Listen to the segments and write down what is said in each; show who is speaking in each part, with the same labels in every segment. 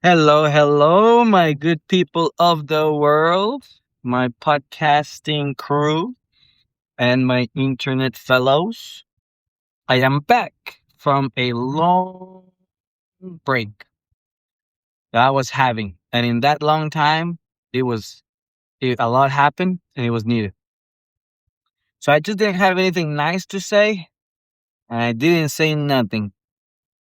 Speaker 1: Hello, hello, my good people of the world, my podcasting crew, and my internet fellows. I am back from a long break that I was having. And in that long time, a lot happened and it was needed. So I just didn't have anything nice to say. And I didn't say nothing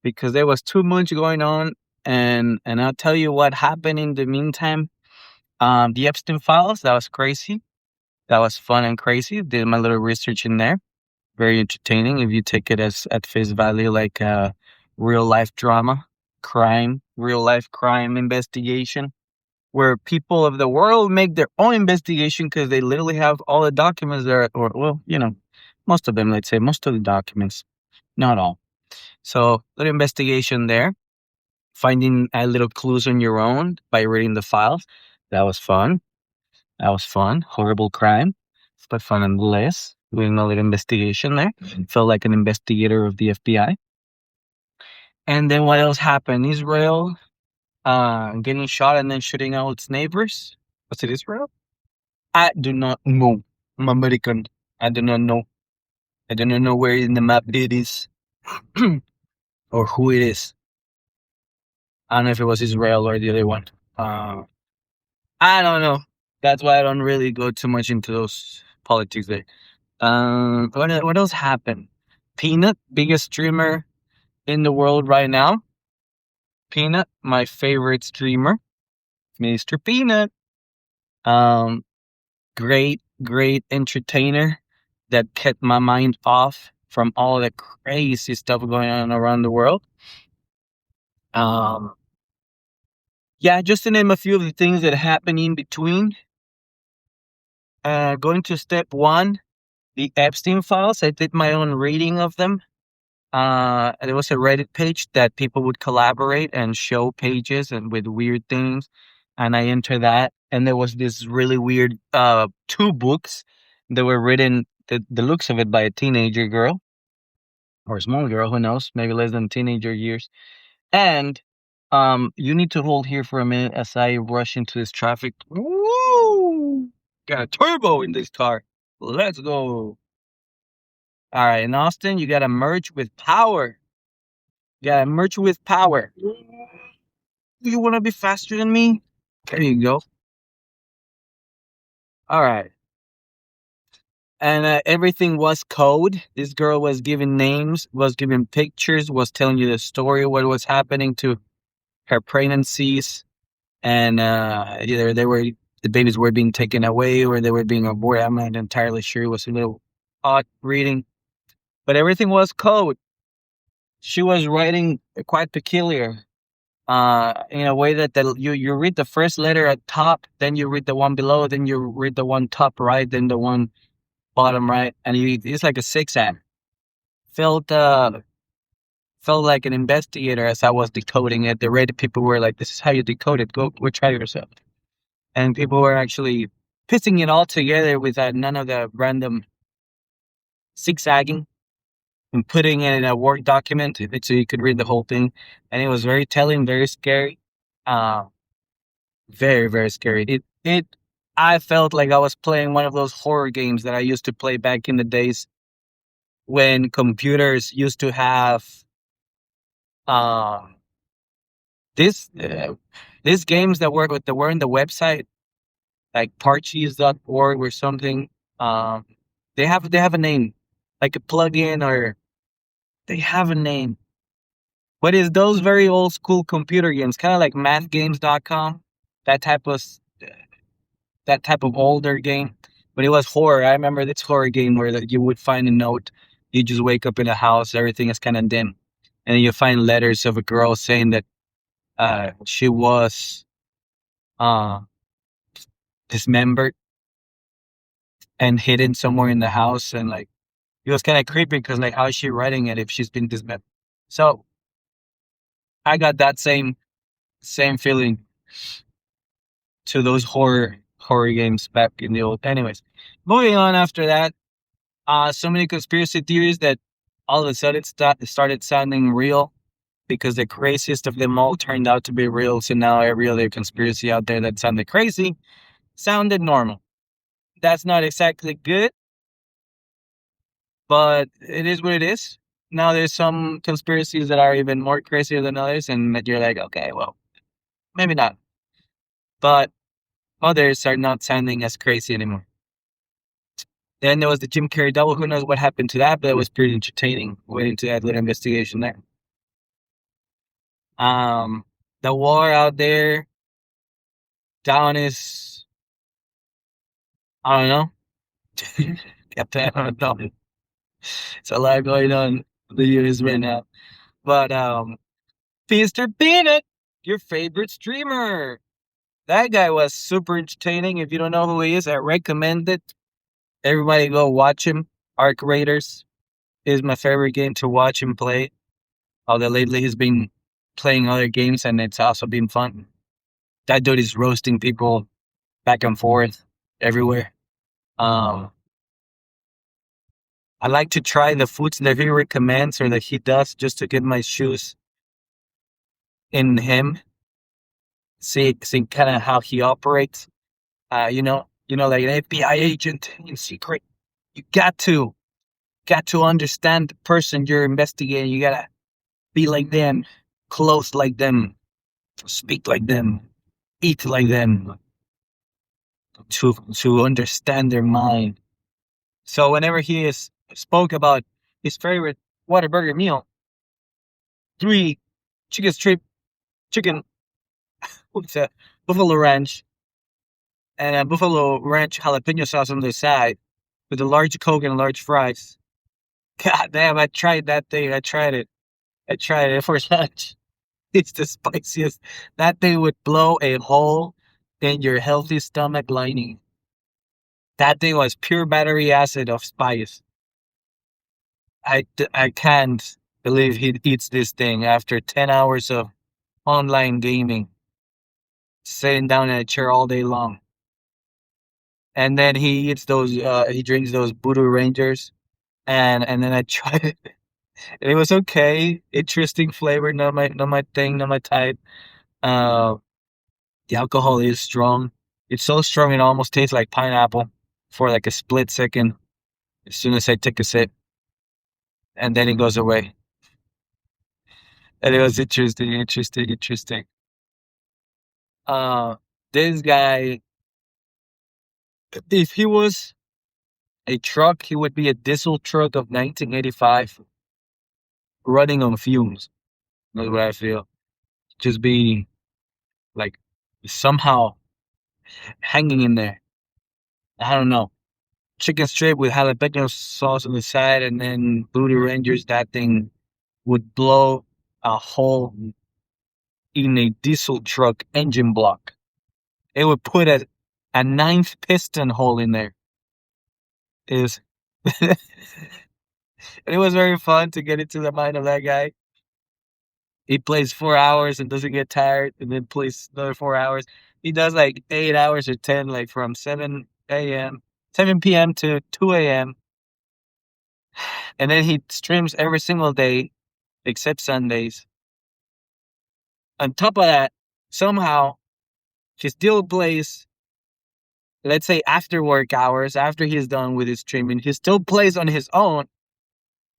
Speaker 1: because there was too much going on. And I'll tell you what happened in the meantime. The Epstein files, that was crazy. That was fun and crazy. Did my little research in there. Very entertaining if you take it as at face value, like real life drama, real life crime investigation, where people of the world make their own investigation because they literally have all the documents there, or well, most of them. Let's say most of the documents, not all. So little investigation there, finding little clues on your own by reading the files. That was fun. That was fun. Horrible crime, but fun nonetheless. Doing a little investigation there. Felt like an investigator of the FBI. And then what else happened? Israel getting shot and then shooting out its neighbors. Was it Israel? I do not know. I'm American. I do not know. I do not know where in the map it is or who it is. I don't know if it was Israel or the other one. I don't know. That's why I don't really go too much into those politics there. What else happened? Peanut, biggest streamer in the world right now. Peanut, my favorite streamer, Mr. Peanut. Um, great entertainer that kept my mind off from all the crazy stuff going on around the world. Um, yeah, just to name a few of the things that happened in between. Going to step one, the Epstein files. I did my own reading of them. There was a Reddit page that people would collaborate and show pages and with weird things, and I entered that. And there was this really weird two books that were written, the looks of it, by a teenager girl or a small girl, who knows, maybe less than teenager years. And you need to hold here for a minute as I rush into this traffic. Woo! Got a turbo in this car. Let's go. All right, in Austin, you gotta merge with power. You gotta merge with power. Do you want to be faster than me? There you go. All right. And everything was code. This girl was giving names, was giving pictures, was telling you the story of what was happening to her pregnancies, and either the babies were being taken away or they were being aborted. I'm not entirely sure. It was a little odd reading, but everything was code. She was writing quite peculiar, in a way that you read the first letter at top, then you read the one below, then you read the one top right, then the one bottom right, and it's like a zigzag. Felt felt like an investigator as I was decoding it. The Reddit people were like, "This is how you decode it. Go try yourself." And people were actually piecing it all together without none of the random zigzagging and putting it in a Word document so you could read the whole thing. And it was very telling, very scary. Uh, Very, very scary. I felt like I was playing one of those horror games that I used to play back in the days when computers used to have uh, this these games that were in the website, like parchees.org or something. Um, they have a name, like a plugin, or they have a name. But it's those very old school computer games, kind of like mathgames.com, that type of that type of older game, but it was horror. I remember this horror game where you would find a note. You just wake up in a house, everything is kind of dim, and you find letters of a girl saying that she was uh, dismembered and hidden somewhere in the house, and like it was kind of creepy because like how is she writing it if she's been dismembered? So I got that same feeling to those horror games back in the old. Anyways, moving on after that. So many conspiracy theories that all of a sudden started sounding real. because the craziest of them all turned out to be real. So now every other conspiracy out there that sounded crazy sounded normal. That's not exactly good, but it is what it is. Now there's some conspiracies that are even more crazier than others, and that you're like, okay, well, maybe not. But others are not sounding as crazy anymore. Then there was the Jim Carrey double. Who knows what happened to that, but it was pretty entertaining. Went into that little investigation there. Um, the war out there down is, I don't know. Captain, I don't know. It's a lot going on in the US right now. But Mr. Peanut, your favorite streamer. That guy was super entertaining. If you don't know who he is, I recommend it. Everybody go watch him. Arc Raiders is my favorite game to watch him play. Although lately he's been playing other games and it's also been fun. That dude is roasting people back and forth everywhere. Um, I like to try the foods that he recommends or that he does just to get my shoes in him. See kind of how he operates. Like an FBI agent in secret. You got to understand the person you're investigating. You gotta be like them, close like them, speak like them, eat like them, to understand their mind. So whenever he spoke about his favorite Whataburger meal, 3 chicken strip, chicken, what's that? Buffalo ranch, and a buffalo ranch jalapeno sauce on the side with a large Coke and large fries. God damn, I tried that thing. I tried it. For lunch. It's the spiciest. That thing would blow a hole in your healthy stomach lining. That thing was pure battery acid of spice. I can't believe he eats this thing after 10 hours of online gaming, sitting down in a chair all day long. And then he drinks those Voodoo Rangers. And then I tried it. And it was okay. Interesting flavor, not my thing, not my type. Uh, the alcohol is strong. It's so strong it almost tastes like pineapple for like a split second as soon as I take a sip. And then it goes away. And it was interesting. Uh, this guy, if he was a truck, he would be a diesel truck of 1985 running on fumes. That's what I feel. Just be like somehow hanging in there. I don't know. Chicken strip with jalapeno sauce on the side and then Booty Rangers, that thing would blow a hole in a diesel truck engine block. It would put a ninth piston hole in there. Is it was very fun to get into the mind of that guy. He plays 4 hours and doesn't get tired, and then plays another 4 hours. He does like 8 hours or 10, like from 7 p.m. to 2 a.m. And then he streams every single day except Sundays. On top of that, somehow he still plays, let's say after work hours, after he's done with his streaming, he still plays on his own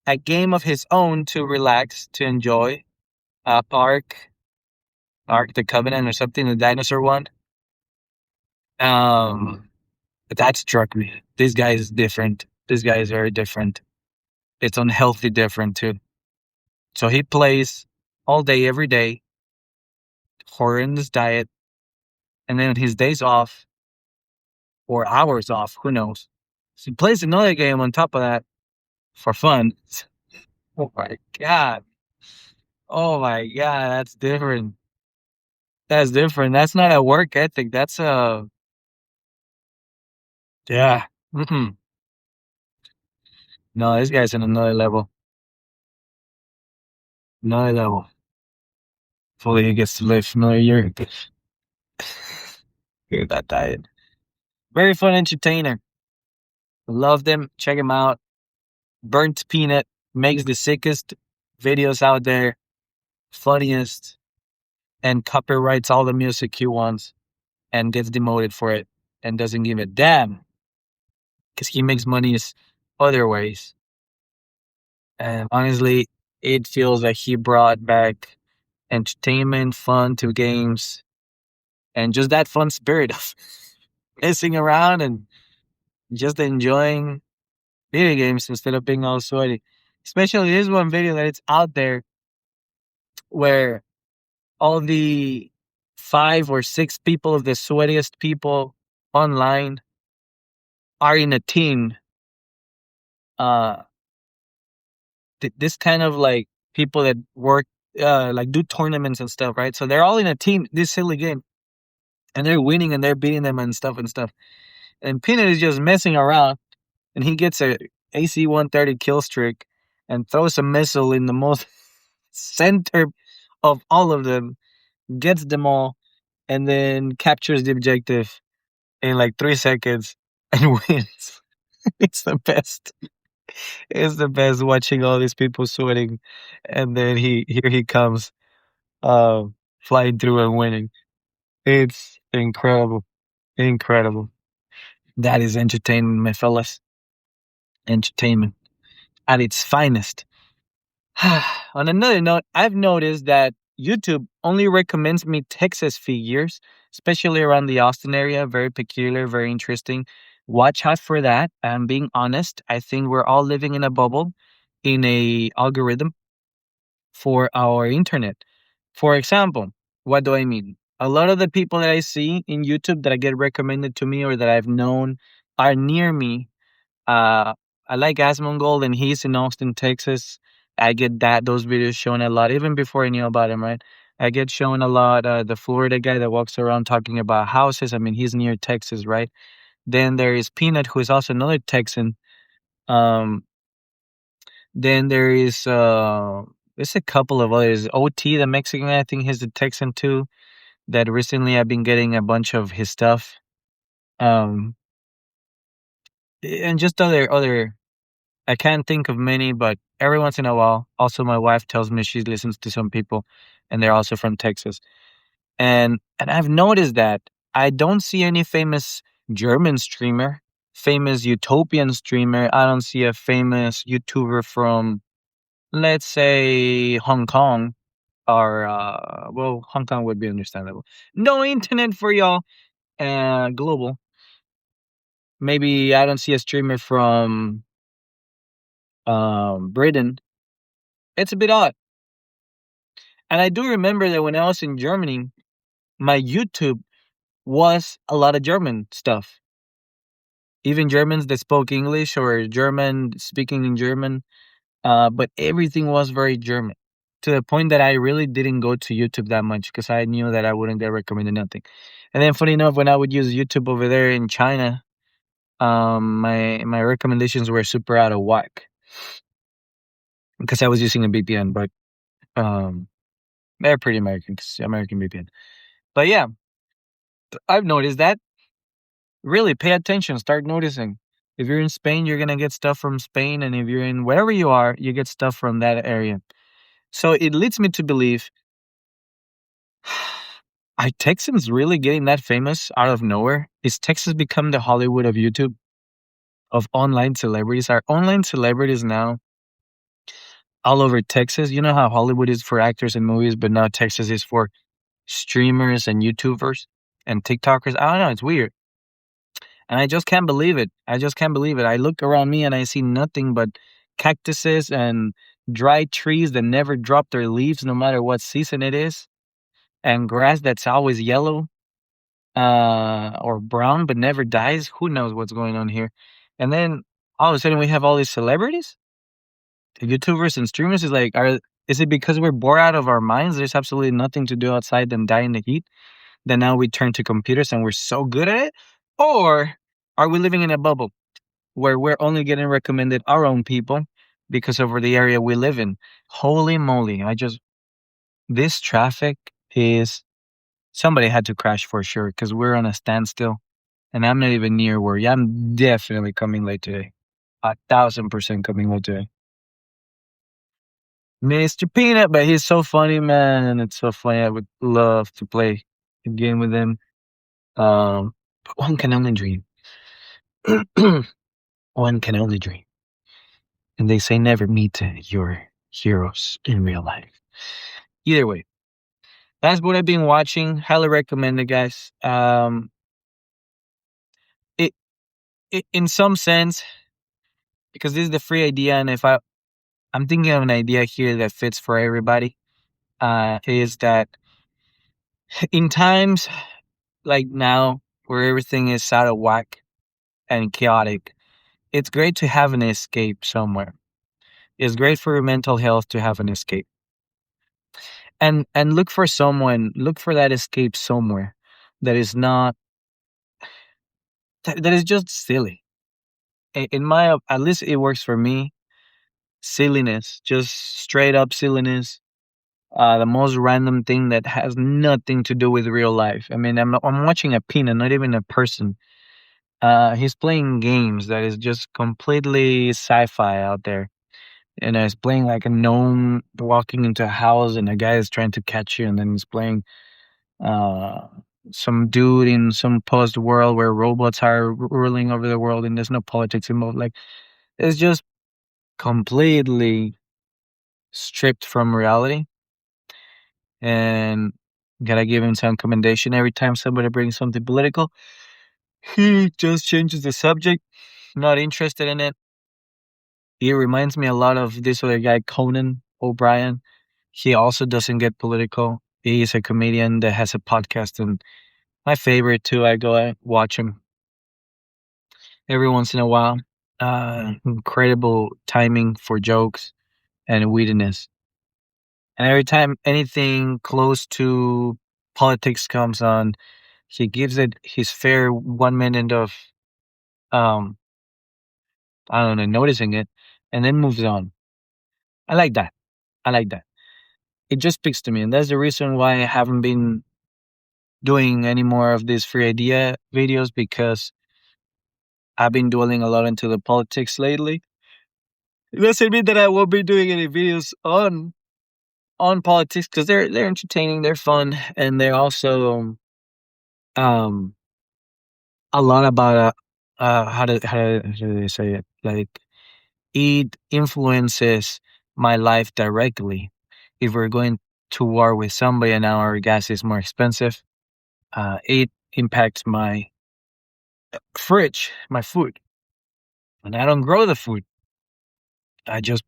Speaker 1: a game of his own to relax, to enjoy. Ark the Covenant or something, the dinosaur one. That struck me. This guy is different. This guy is very different. It's unhealthy different too. So he plays all day, every day, horrendous diet, and then his days off or hours off, who knows? So he plays another game on top of that for fun. Oh my god. Oh my god, that's different. That's different. That's not a work ethic. That's a yeah. No, this guy's in another level. Another level. Hopefully he gets to live another year. Hear that diet. Very fun entertainer. Love them. Check him out. Burnt Peanut makes the sickest videos out there. funniest, and copyrights all the music he wants and gets demoted for it and doesn't give a damn because he makes money other ways. And honestly, it feels like he brought back entertainment, fun to games, and just that fun spirit of messing around and just enjoying video games instead of being all sweaty. Especially there's one video that it's out there where all the 5 or 6 people of the sweatiest people online are in a team. Uh, this kind of like people that work, like do tournaments and stuff, right? So they're all in a team. This silly game, and they're winning and they're beating them and stuff and stuff. And Peanut is just messing around, and he gets a AC-130 kill streak and throws a missile in the most center of all of them, gets them all, and then captures the objective in like 3 seconds and wins. It's the best. It's the best watching all these people sweating, and then here he comes, uh, flying through and winning. It's incredible, incredible. That is entertainment, my fellas. Entertainment at its finest. On another note, I've noticed that YouTube only recommends me Texas figures, especially around the Austin area. Very peculiar, very interesting. Watch out for that. I'm being honest. I think we're all living in a bubble, in a algorithm for our internet. For example, what do I mean? A lot of the people that I see in YouTube that I get recommended to me or that I've known are near me. uh, I like Asmongold, and he's in Austin, Texas. I get those videos shown a lot, even before I knew about him, right? I get shown a lot. The Florida guy that walks around talking about houses. I mean, he's near Texas, right? Then there is Peanut, who is also another Texan. Um, then there's a couple of others. OT, the Mexican guy, I think he's a Texan too. That recently I've been getting a bunch of his stuff. Um, and just other I can't think of many, but every once in a while, also my wife tells me she listens to some people, and they're also from Texas. And I've noticed that I don't see any famous German streamer, famous utopian streamer. I don't see a famous YouTuber from, let's say, Hong Kong, or well, Hong Kong would be understandable. No internet for y'all. Global. Maybe I don't see a streamer from Britain. It's a bit odd. And I do remember that when I was in Germany, my YouTube was a lot of German stuff. Even Germans that spoke English or German speaking in German, but everything was very German, to the point that I really didn't go to YouTube that much because I knew that I wouldn't get recommended nothing. And then, funny enough, when I would use YouTube over there in China, my recommendations were super out of whack because I was using a VPN, but um, they're pretty American, 'cause American VPN. But yeah, I've noticed that. Really, pay attention. Start noticing. If you're in Spain, you're gonna get stuff from Spain, and if you're in wherever you are, you get stuff from that area. So it leads me to believe, are Texans really getting that famous out of nowhere? Is Texas become the Hollywood of YouTube, of online celebrities? Are online celebrities now all over Texas? You know how Hollywood is for actors and movies, but now Texas is for streamers and YouTubers and TikTokers. I don't know. It's weird. And I just can't believe it. I just can't believe it. I look around me and I see nothing but cactuses and dry trees that never drop their leaves no matter what season it is, and grass that's always yellow, or brown but never dies. Who knows what's going on here? And then all of a sudden we have all these celebrities, the YouTubers and streamers. Is it because we're bored out of our minds? There's absolutely nothing to do outside than die in the heat. Then now we turn to computers and we're so good at it? Or are we living in a bubble where we're only getting recommended our own people because of the area we live in? Holy moly. This traffic is, somebody had to crash for sure because we're on a standstill and I'm not even near where I'm definitely coming late today. 1,000% coming late today. Mr. Peanut, but he's so funny, man. It's so funny. I would love to play a game with him. But one can only dream. One can only dream. And they say never meet your heroes in real life. Either way, that's what I've been watching. Highly recommend it, guys. It, it in some sense, because this is the free idea, and if I'm thinking of an idea here that fits for everybody, is that in times like now where everything is out of whack and chaotic, it's great to have an escape somewhere. It's great for your mental health to have an escape. And look for that escape somewhere that is not that is just silly. In my at least it works for me. Silliness, just straight up silliness. The most random thing that has nothing to do with real life. I mean, I'm watching a peanut, not even a person. He's playing games that is just completely sci-fi out there. And he's playing like a gnome walking into a house, and a guy is trying to catch you, and then he's playing uh, some dude in some post world where robots are ruling over the world, and there's no politics involved. Like it's just completely stripped from reality, and gotta give him some commendation every time somebody brings something political. He just changes the subject. Not interested in it. He reminds me a lot of this other guy, Conan O'Brien. He also doesn't get political. He is a comedian that has a podcast, and my favorite too. I go and watch him every once in a while. Incredible timing for jokes and wittiness. And every time anything close to politics comes on, he gives it his fair 1 minute of um I don't know, noticing it, and then moves on. I like that. I like that. It just speaks to me, and that's the reason why I haven't been doing any more of these free idea videos, because I've been dwelling a lot into the politics lately. It doesn't mean that I won't be doing any videos on politics, because they're entertaining, they're fun, and they're also um a lot about how do they say it, like it influences my life directly. If we're going to war with somebody and now our gas is more expensive, it impacts my fridge, my food, and I don't grow the food. I just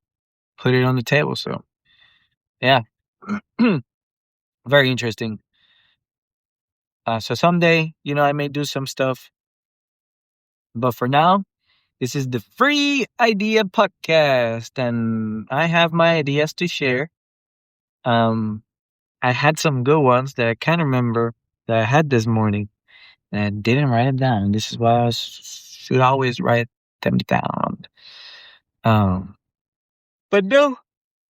Speaker 1: put it on the table. So yeah, very interesting. So someday, I may do some stuff, but for now, this is the free idea podcast, and I have my ideas to share. Um, I had some good ones that I can't remember that I had this morning, and I didn't write it down. This is why should always write them down. Um, but no,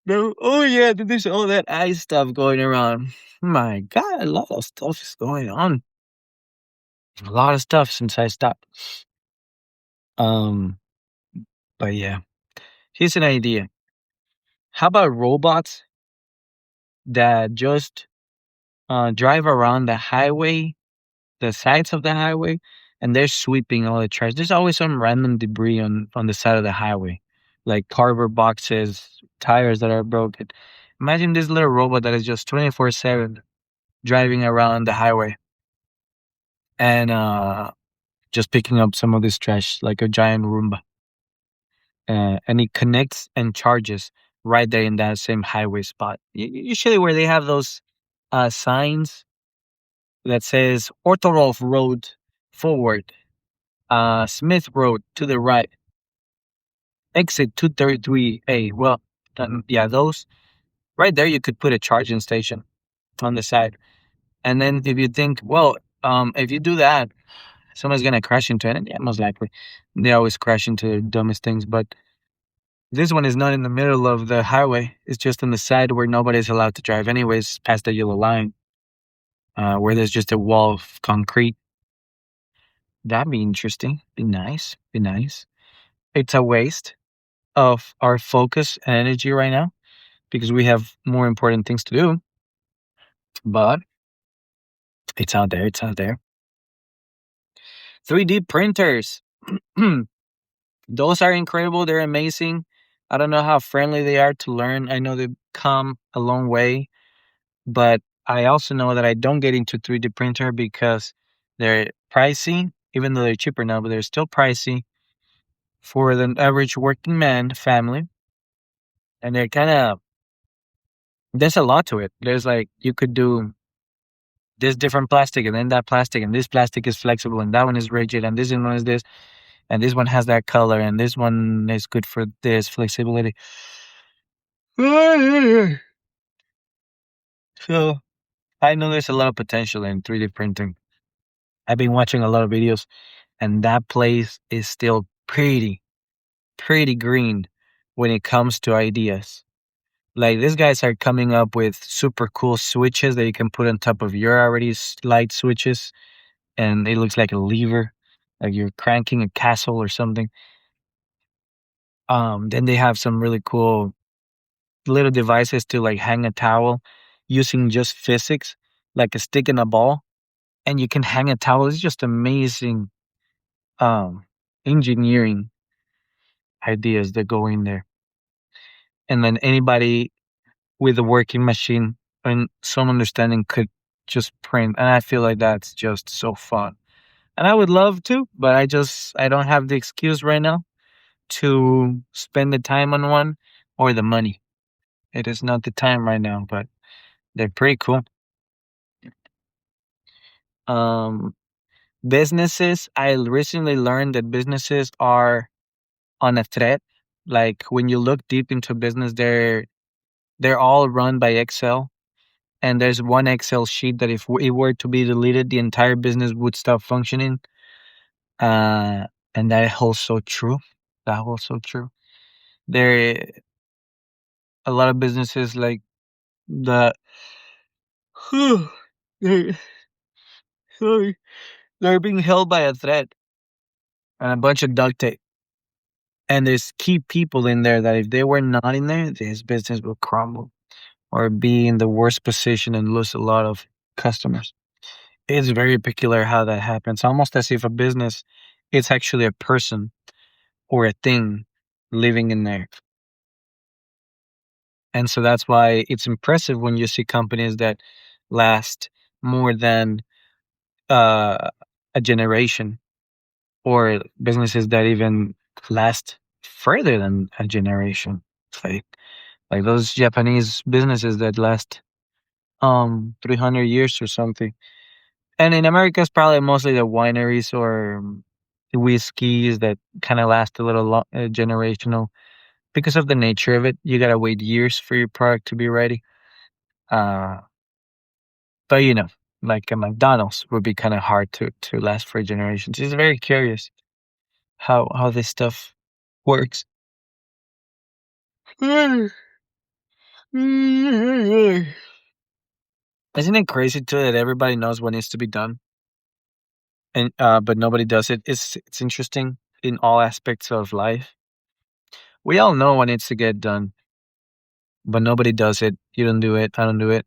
Speaker 1: no. Oh yeah, there's all that ice stuff going around. My God, a lot of stuff is going on. A lot of stuff since I stopped. Um, but yeah, here's an idea. How about robots that just drive around the highway, the sides of the highway, and they're sweeping all the trash. There's always some random debris on the side of the highway, like cardboard boxes, tires that are broken. Imagine this little robot that is just 24/7 driving around the highway and just picking up some of this trash like a giant Roomba. And it connects and charges right there in that same highway spot. Usually where they have those signs that says Ortorov Road forward, Smith Road to the right, exit 233A. Well, yeah, those right there. You could put a charging station on the side, and then if you think, well, if you do that, someone's gonna crash into it. Yeah, most likely, they always crash into the dumbest things. But this one is not in the middle of the highway. It's just on the side where nobody's allowed to drive, anyways, past the yellow line, where there's just a wall of concrete. That'd be interesting. Be nice. Be nice. It's a waste of our focus and energy right now, because we have more important things to do. But it's out there. It's out there. 3D printers. Those are incredible. They're amazing. I don't know how friendly they are to learn. I know they've come a long way, but I also know that I don't get into 3D printer because they're pricey, even though they're cheaper now, but they're still pricey for the average working man family. And they're kind of, there's a lot to it. There's like, you could do this different plastic and then that plastic, and this plastic is flexible and that one is rigid and this one is this, and this one has that color and this one is good for this flexibility. So I know there's a lot of potential in 3D printing. I've been watching a lot of videos, and that place is still pretty green when it comes to ideas. Like, these guys are coming up with super cool switches that you can put on top of your already light switches, and it looks like a lever, like you're cranking a castle or something. Then they have some really cool little devices to like hang a towel using just physics, like a stick and a ball, and you can hang a towel. It's just amazing um engineering ideas that go in there. And then anybody with a working machine and some understanding could just print. And I feel like that's just so fun. And I would love to, but I don't have the excuse right now to spend the time on one or the money. It is not the time right now, but they're pretty cool. Um Businesses, I recently learned that businesses are on a thread. Like, when you look deep into business, they're all run by Excel, and there's one Excel sheet that if it were to be deleted, the entire business would stop functioning. Uh, and that holds so true. That holds so true. There, a lot of businesses like the they're, sorry, they're being held by a thread and a bunch of duct tape. And there's key people in there that if they were not in there, this business will crumble or be in the worst position and lose a lot of customers. It's very peculiar how that happens, almost as if a business is actually a person or a thing living in there. And so that's why it's impressive when you see companies that last more than uh, a generation, or businesses that even last further than a generation. It's like those Japanese businesses that last 300 years or something. And in America, it's probably mostly the wineries or the whiskeys that kind of last a little generational because of the nature of it. You gotta wait years for your product to be ready. Uh, but like a McDonald's would be kind of hard to last for generations. It's very curious how this stuff works. Isn't it crazy too that everybody knows what needs to be done, and but nobody does it? It's interesting in all aspects of life. We all know what needs to get done, but nobody does it. You don't do it. I don't do it.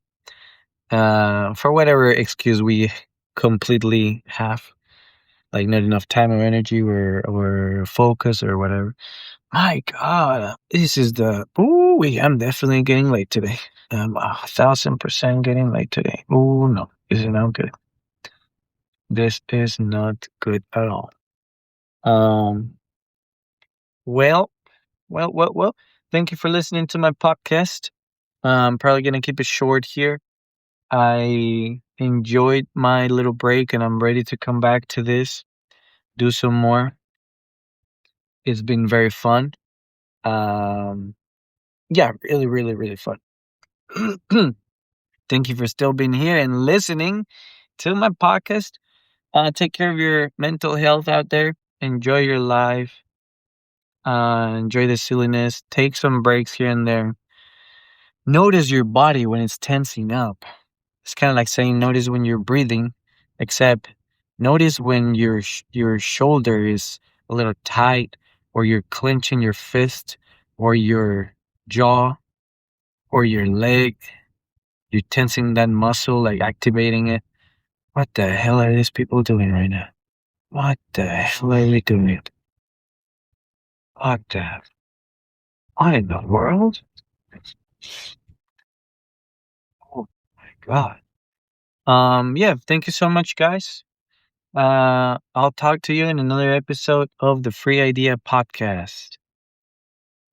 Speaker 1: For whatever excuse we completely have, like not enough time or energy or focus or whatever. My God, this is the ooh. I'm definitely getting late today. I'm 1,000% getting late today. Oh no, this is not good. This is not good at all. Um. Well, well. Thank you for listening to my podcast. I'm probably gonna keep it short here. I enjoyed my little break, and I'm ready to come back to this, do some more. It's been very fun. Um, yeah, really, really, really fun. Thank you for still being here and listening to my podcast. Take care of your mental health out there. Enjoy your life. Enjoy the silliness. Take some breaks here and there. Notice your body when it's tensing up. It's kind of like saying notice when you're breathing, except notice when your shoulder is a little tight, or you're clenching your fist, or your jaw. or your leg. You're tensing that muscle, like activating it. What the hell are these people doing right now? What the hell are they doing? What the? What in the world? Oh my god. Yeah, thank you so much, guys. I'll talk to you in another episode of the Free Idea Podcast.